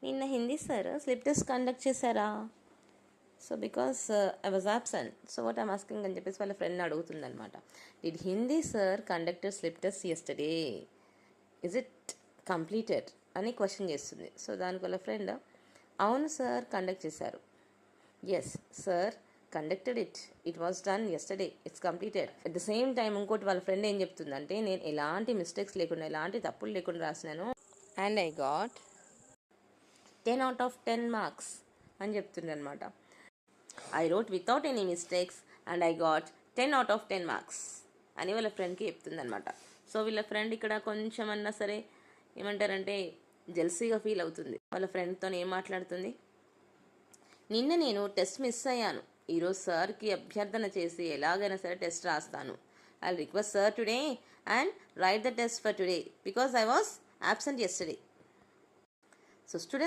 నిన్న Hindi sir slip test conduct చేశారా? So because I was absent, so what I'm asking అని చెప్పేసి వాళ్ళ ఫ్రెండ్ని అడుగుతుందనమాట. Did Hindi sir conducted slip test yesterday, is it completed అని క్వశ్చన్ చేస్తుంది. సో దానికి వాళ్ళ ఫ్రెండ్, అవును సార్ కండక్ట్ చేశారు. Yes sir conducted it was done yesterday, it's completed. At the same time ఇంకోటి వాళ్ళ ఫ్రెండ్ ఏం చెప్తుందంటే, నేను ఎలాంటి మిస్టేక్స్ లేకుండా ఎలాంటి తప్పులు లేకుండా రాసినాను and I got 10 out of 10 marks అని చెప్తుంది అనమాట. I wrote without any mistakes and I got 10 out of 10 marks అని వాళ్ళ ఫ్రెండ్కి చెప్తుంది అనమాట. సో వీళ్ళ ఫ్రెండ్ ఇక్కడ కొంచెం అన్నా సరే ఏమంటారంటే జెల్సీగా ఫీల్ అవుతుంది. వాళ్ళ ఫ్రెండ్తో ఏం మాట్లాడుతుంది, నిన్న నేను టెస్ట్ మిస్ అయ్యాను, ఈరోజు సార్కి అభ్యర్థన చేసి ఎలాగైనా సరే టెస్ట్ రాస్తాను. I request sir today and right the test for today because I was absent yesterday. So students